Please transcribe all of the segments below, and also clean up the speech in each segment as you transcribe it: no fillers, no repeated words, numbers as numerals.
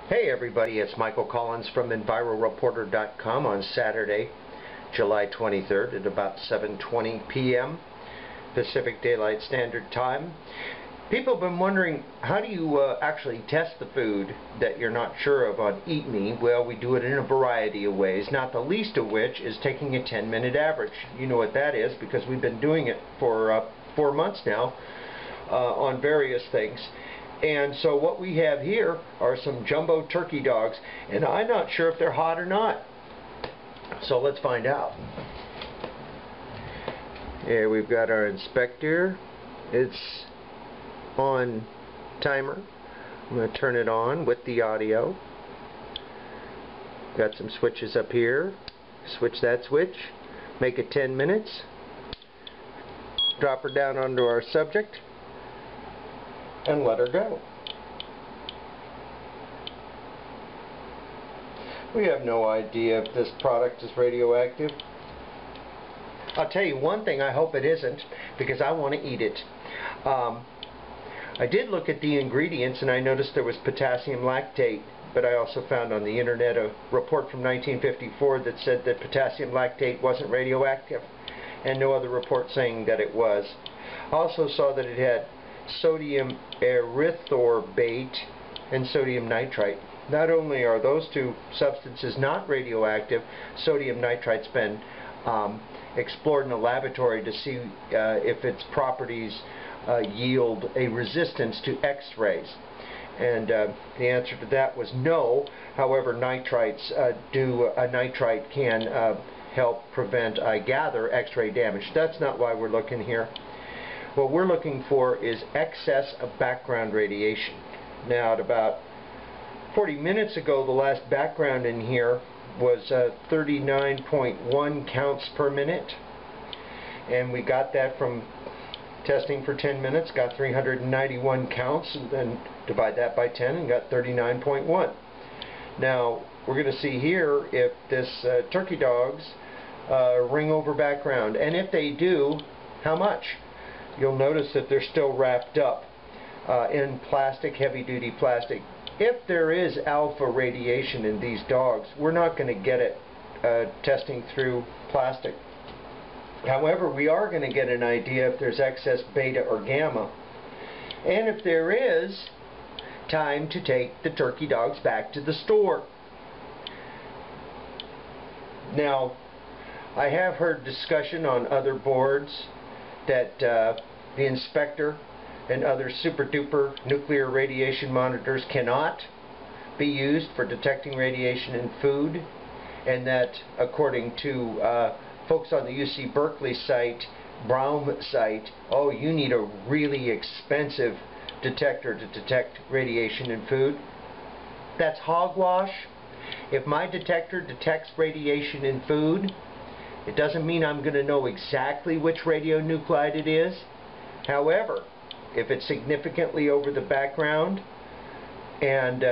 Hey everybody, it's Michael Collins from EnviroReporter.com on Saturday, July 23rd at about 7:20 p.m. Pacific Daylight Standard Time. People have been wondering, how do you actually test the food that you're not sure of on Eat Me? Well, we do it in a variety of ways, not the least of which is taking a 10-minute average. You know what that is because we've been doing it for 4 months now on various things. And so what we have here are some jumbo turkey dogs, and I'm not sure if they're hot or not. So let's find out. Here we've got our inspector. It's on timer. I'm going to turn it on with the audio. Got some switches up here. Switch that switch. Make it 10 minutes. Drop her down onto our subject and let her go. We have no idea if this product is radioactive. I'll tell you one thing, I hope it isn't, because I want to eat it. I did look at the ingredients and I noticed there was potassium lactate, but I also found on the internet a report from 1954 that said that potassium lactate wasn't radioactive, and no other report saying that it was. I also saw that it had sodium erythorbate and sodium nitrite. Not only are those two substances not radioactive, sodium nitrite's been explored in a laboratory to see if its properties yield a resistance to X-rays. And the answer to that was no. However, nitrite can help prevent, I gather, X-ray damage. That's not why we're looking here. What we're looking for is excess of background radiation. Now, at about 40 minutes ago, the last background in here was 39.1 counts per minute. And we got that from testing for 10 minutes, got 391 counts, and then divide that by 10 and got 39.1. Now, we're going to see here if this turkey dogs ring over background. And if they do, how much? You'll notice that they're still wrapped up in plastic, heavy-duty plastic. If there is alpha radiation in these dogs, we're not going to get it testing through plastic. However, we are going to get an idea if there's excess beta or gamma. And if there is, time to take the turkey dogs back to the store. Now, I have heard discussion on other boards that the inspector and other super duper nuclear radiation monitors cannot be used for detecting radiation in food, and that according to folks on the UC Berkeley site, Braum site, oh, you need a really expensive detector to detect radiation in food. That's hogwash. If my detector detects radiation in food, it doesn't mean I'm going to know exactly which radionuclide it is. However, if it's significantly over the background, and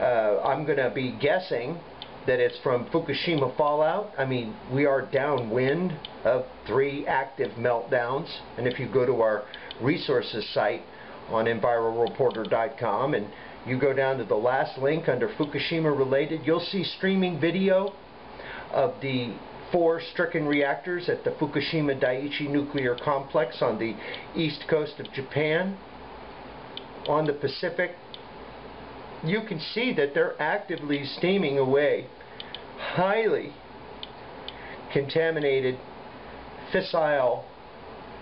I'm going to be guessing that it's from Fukushima fallout. I mean, we are downwind of 3 active meltdowns, and if you go to our resources site on EnviroReporter.com and you go down to the last link under Fukushima related, you'll see streaming video of the 4 stricken reactors at the Fukushima Daiichi nuclear complex on the east coast of Japan. On the Pacific, you can see that they're actively steaming away highly contaminated fissile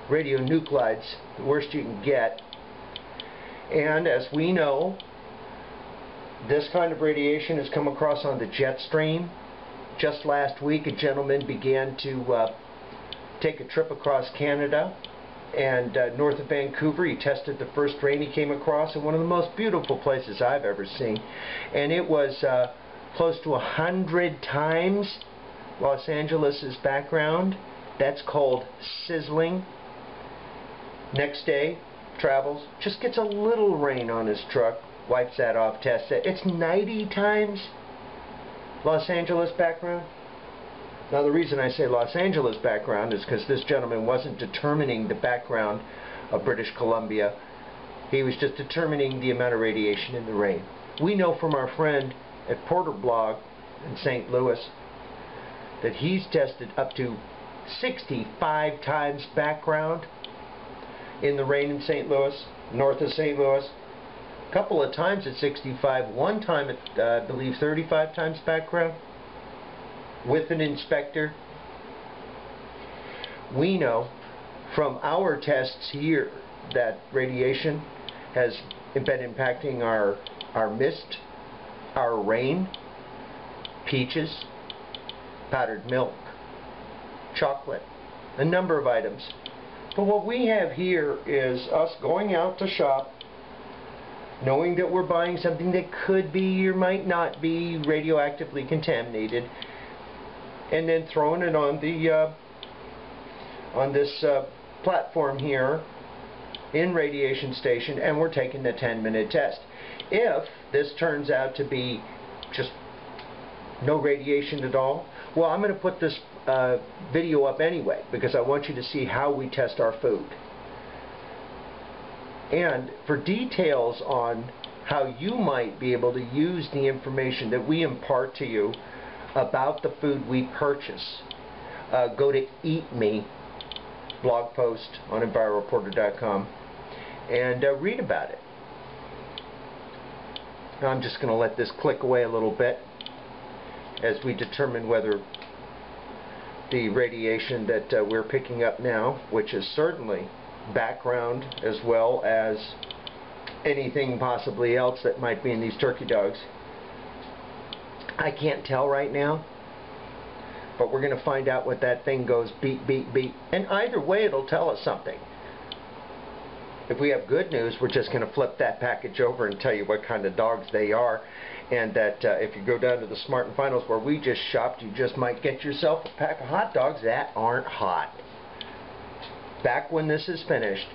radionuclides, the worst you can get. And as we know, this kind of radiation has come across on the jet stream. Just last week, a gentleman began to take a trip across Canada, and north of Vancouver, he tested the first rain he came across in one of the most beautiful places I've ever seen. And it was close to 100 times Los Angeles' background. That's called sizzling. Next day, travels, just gets a little rain on his truck, wipes that off, tests it. It's 90 times Los Angeles background. Now, the reason I say Los Angeles background is because this gentleman wasn't determining the background of British Columbia. He was just determining the amount of radiation in the rain. We know from our friend at Porter Blog in St. Louis that he's tested up to 65 times background in the rain in St. Louis, north of St. Louis. A couple of times at 65, one time at, I believe, 35 times background with an inspector. We know from our tests here that radiation has been impacting our mist, our rain, peaches, powdered milk, chocolate, a number of items. But what we have here is us going out to shop, knowing that we're buying something that could be or might not be radioactively contaminated, and then throwing it on the on this platform here in Radiation Station, and we're taking the 10-minute test. If this turns out to be just no radiation at all, well, I'm going to put this video up anyway, because I want you to see how we test our food. And for details on how you might be able to use the information that we impart to you about the food we purchase, go to Eat Me blog post on EnviroReporter.com and read about it. Now I'm just going to let this click away a little bit as we determine whether the radiation that we're picking up now, which is certainly background as well as anything possibly else that might be in these turkey dogs. I can't tell right now, but we're going to find out what that thing goes beep, beep, beep. And either way, it'll tell us something. If we have good news, we're just going to flip that package over and tell you what kind of dogs they are. And that if you go down to the Smart and Finals where we just shopped, you just might get yourself a pack of hot dogs that aren't hot. Back when this is finished,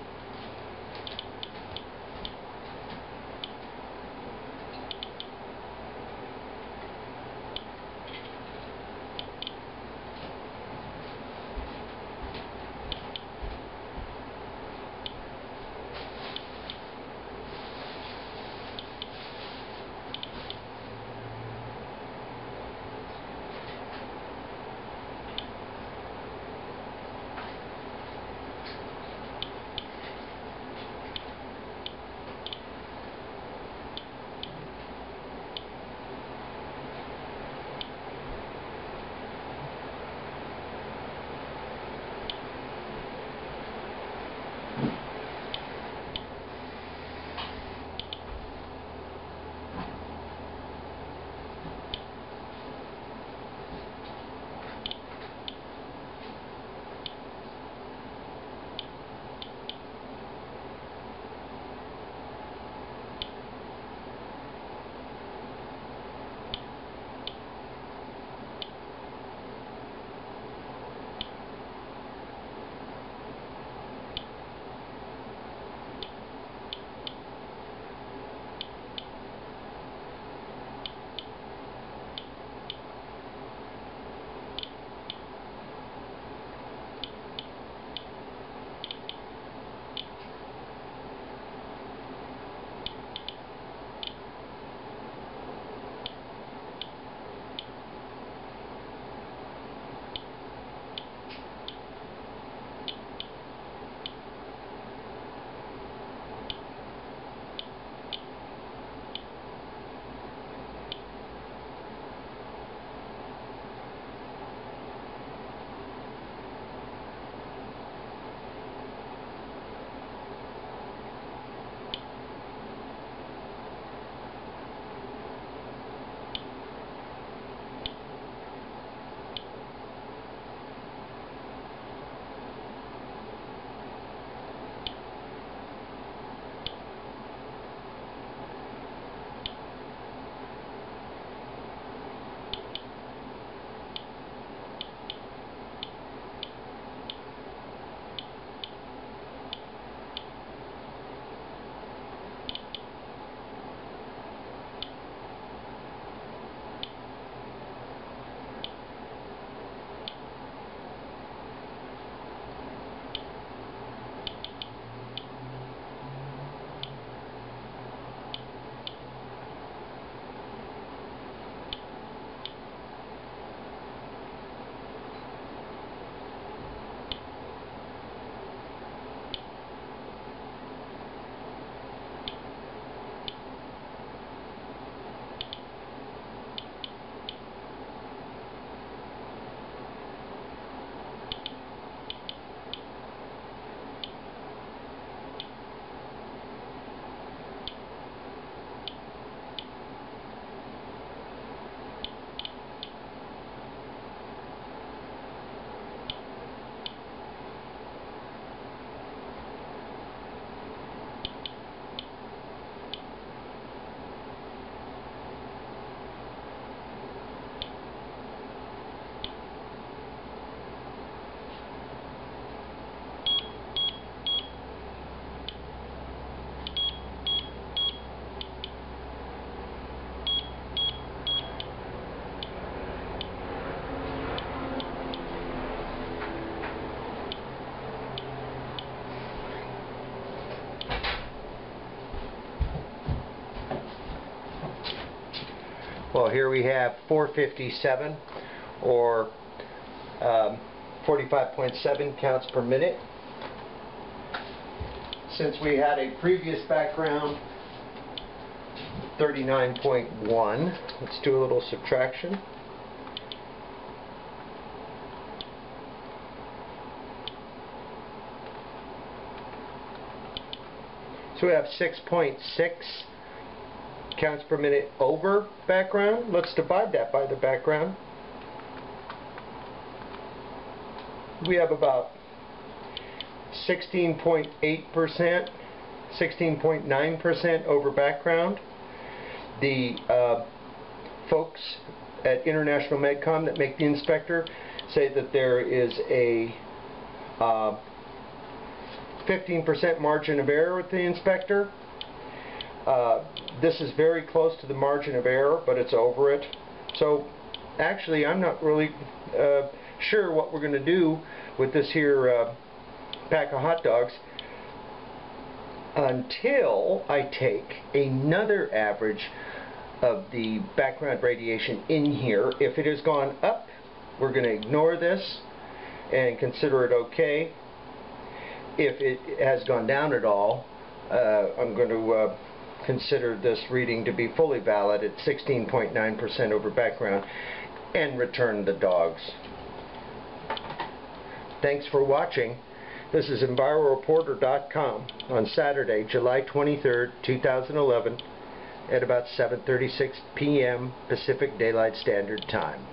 Well, here we have 457 or 45.7 counts per minute. Since we had a previous background 39.1, let's do a little subtraction. So we have 6.6 counts per minute over background. Let's divide that by the background. We have about 16.8%, 16.9% over background. The folks at International MedCom that make the inspector say that there is a 15% margin of error with the inspector. This is very close to the margin of error, but it's over it. So actually I'm not really sure what we're going to do with this here pack of hot dogs until I take another average of the background radiation in here. If it has gone up, we're going to ignore this and consider it okay. If it has gone down at all, I'm going to consider this reading to be fully valid at 16.9% over background and return the dogs. Thanks for watching. This is EnviroReporter.com on Saturday, July 23rd, 2011 at about 7:36 p.m. Pacific Daylight Standard Time.